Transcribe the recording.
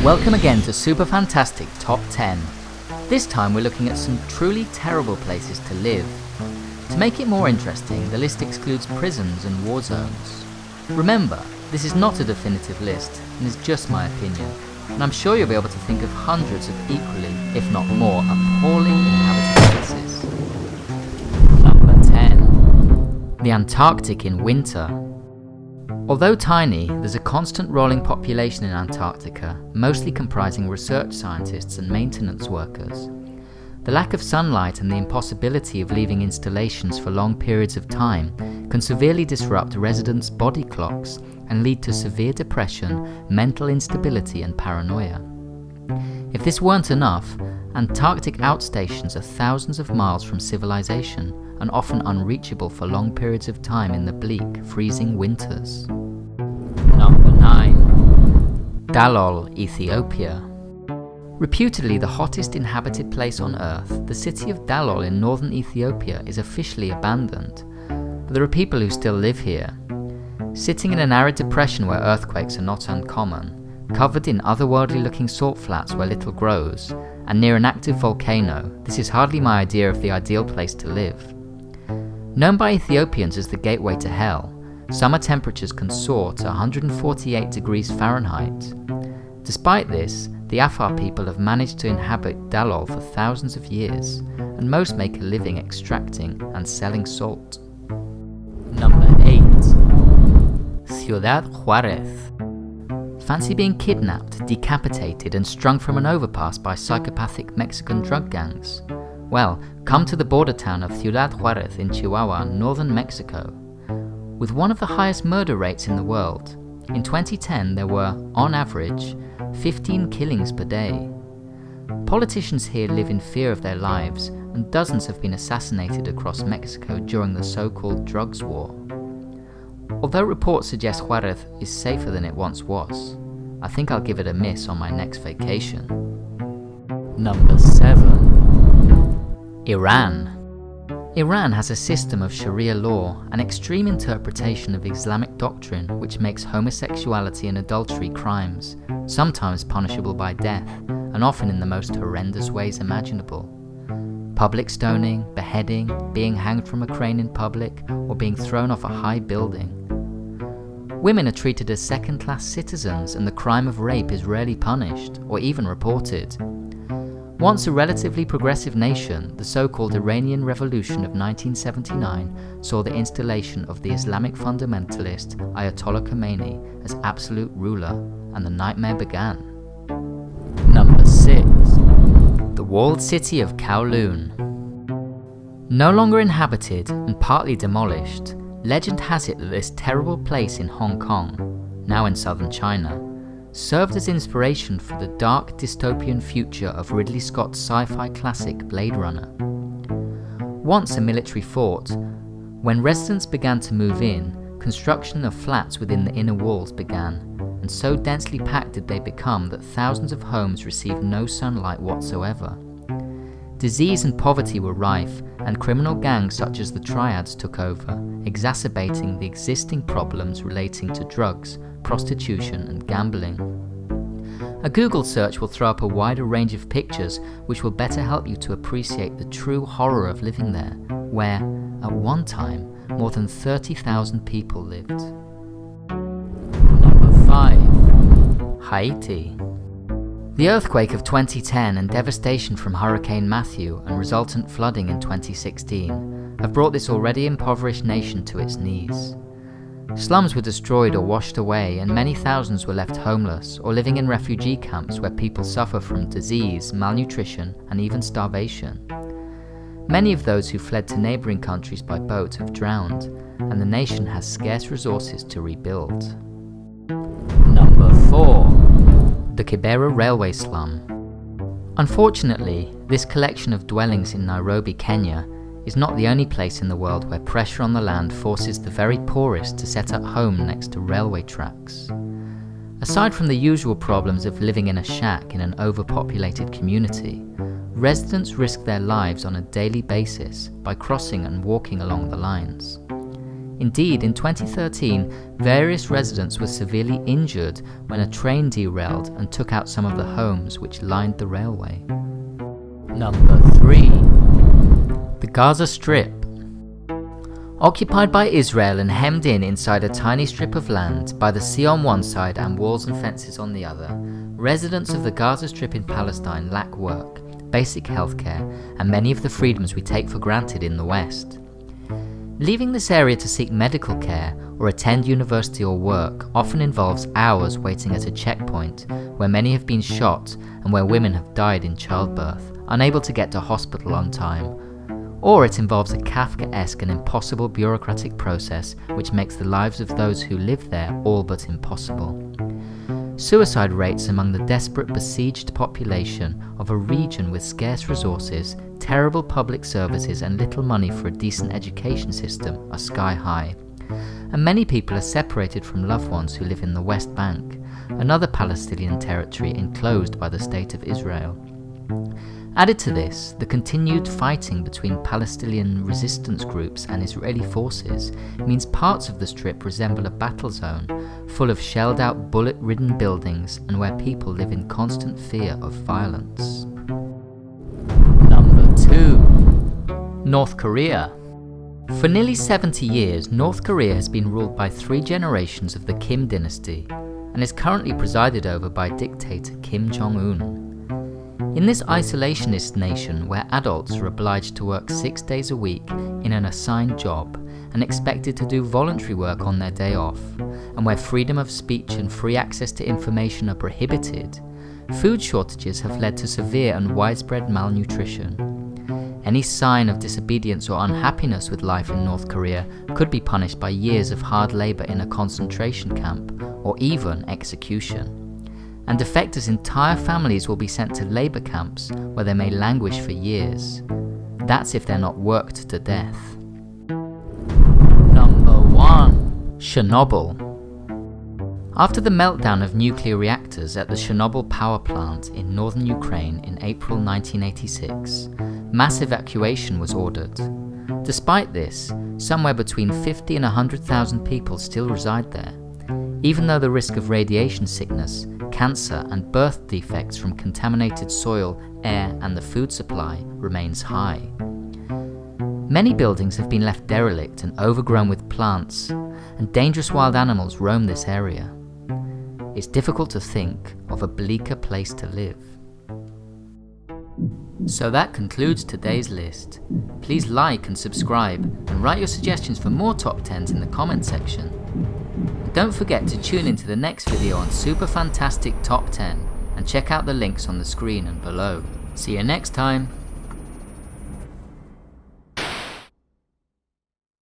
Welcome again to Super Fantastic Top 10. This time we're looking at some truly terrible places to live. To make it more interesting, the list excludes prisons and war zones. Remember, this is not a definitive list and is just my opinion, and I'm sure you'll be able to think of hundreds of equally, if not more, appalling inhabited places. Number 10. The Antarctic in winter. Although tiny, there's a constant rolling population in Antarctica, mostly comprising research scientists and maintenance workers. The lack of sunlight and the impossibility of leaving installations for long periods of time can severely disrupt residents' body clocks and lead to severe depression, mental instability and paranoia. If this weren't enough, Antarctic outstations are thousands of miles from civilization and often unreachable for long periods of time in the bleak, freezing winters. Number 9. Dalol, Ethiopia. Reputedly the hottest inhabited place on Earth, the city of Dalol in northern Ethiopia is officially abandoned, but there are people who still live here. Sitting in an arid depression where earthquakes are not uncommon, covered in otherworldly-looking salt flats where little grows, and near an active volcano, this is hardly my idea of the ideal place to live. Known by Ethiopians as the gateway to hell, summer temperatures can soar to 148 degrees Fahrenheit. Despite this, the Afar people have managed to inhabit Dalol for thousands of years, and most make a living extracting and selling salt. Number 8. Ciudad Juarez. Fancy being kidnapped, decapitated and strung from an overpass by psychopathic Mexican drug gangs? Well, come to the border town of Ciudad Juarez in Chihuahua, northern Mexico. With one of the highest murder rates in the world, in 2010 there were, on average, 15 killings per day. Politicians here live in fear of their lives, and dozens have been assassinated across Mexico during the so-called drugs war. Although reports suggest Juarez is safer than it once was, I think I'll give it a miss on my next vacation. Number 7. Iran. Iran has a system of Sharia law, an extreme interpretation of Islamic doctrine which makes homosexuality and adultery crimes, sometimes punishable by death, and often in the most horrendous ways imaginable. Public stoning, beheading, being hanged from a crane in public, or being thrown off a high building. Women are treated as second-class citizens, and the crime of rape is rarely punished, or even reported. Once a relatively progressive nation, the so-called Iranian Revolution of 1979 saw the installation of the Islamic fundamentalist Ayatollah Khomeini as absolute ruler, and the nightmare began. Number 6. The walled city of Kowloon. No longer inhabited and partly demolished, legend has it that this terrible place in Hong Kong, now in southern China, served as inspiration for the dark dystopian future of Ridley Scott's sci-fi classic Blade Runner. Once a military fort, when residents began to move in, construction of flats within the inner walls began, and so densely packed did they become that thousands of homes received no sunlight whatsoever. Disease and poverty were rife, and criminal gangs such as the Triads took over, exacerbating the existing problems relating to drugs, prostitution and gambling. A Google search will throw up a wider range of pictures which will better help you to appreciate the true horror of living there, where, at one time, more than 30,000 people lived. Number 5. Haiti. The earthquake of 2010 and devastation from Hurricane Matthew and resultant flooding in 2016 have brought this already impoverished nation to its knees. Slums were destroyed or washed away, and many thousands were left homeless or living in refugee camps where people suffer from disease, malnutrition, and even starvation. Many of those who fled to neighbouring countries by boat have drowned, and the nation has scarce resources to rebuild. Number 4. The Kibera Railway Slum. Unfortunately, this collection of dwellings in Nairobi, Kenya, is not the only place in the world where pressure on the land forces the very poorest to set up home next to railway tracks. Aside from the usual problems of living in a shack in an overpopulated community, residents risk their lives on a daily basis by crossing and walking along the lines. Indeed, in 2013, various residents were severely injured when a train derailed and took out some of the homes which lined the railway. Number 3. The Gaza Strip. Occupied by Israel and hemmed in inside a tiny strip of land by the sea on one side and walls and fences on the other, residents of the Gaza Strip in Palestine lack work, basic healthcare, and many of the freedoms we take for granted in the West. Leaving this area to seek medical care or attend university or work often involves hours waiting at a checkpoint where many have been shot and where women have died in childbirth, unable to get to hospital on time. Or it involves a Kafkaesque and impossible bureaucratic process which makes the lives of those who live there all but impossible. Suicide rates among the desperate besieged population of a region with scarce resources, terrible public services and little money for a decent education system are sky high. And many people are separated from loved ones who live in the West Bank, another Palestinian territory enclosed by the State of Israel. Added to this, the continued fighting between Palestinian resistance groups and Israeli forces means parts of the Strip resemble a battle zone, full of shelled-out, bullet-ridden buildings and where people live in constant fear of violence. Number 2. North Korea. For nearly 70 years, North Korea has been ruled by 3 generations of the Kim dynasty and is currently presided over by dictator Kim Jong-un. In this isolationist nation where adults are obliged to work 6 days a week in an assigned job and expected to do voluntary work on their day off, and where freedom of speech and free access to information are prohibited, food shortages have led to severe and widespread malnutrition. Any sign of disobedience or unhappiness with life in North Korea could be punished by years of hard labor in a concentration camp or even execution. And defectors' entire families will be sent to labor camps where they may languish for years. That's if they're not worked to death. Number 1. Chernobyl. After the meltdown of nuclear reactors at the Chernobyl power plant in northern Ukraine in April 1986, mass evacuation was ordered. Despite this, somewhere between 50 and 100,000 people still reside there, even though the risk of radiation sickness, cancer and birth defects from contaminated soil, air and the food supply remains high. Many buildings have been left derelict and overgrown with plants, and dangerous wild animals roam this area. It's difficult to think of a bleaker place to live. So that concludes today's list. Please like and subscribe and write your suggestions for more top 10s in the comment section. Don't forget to tune into the next video on Super Fantastic Top 10 and check out the links on the screen and below. See you next time!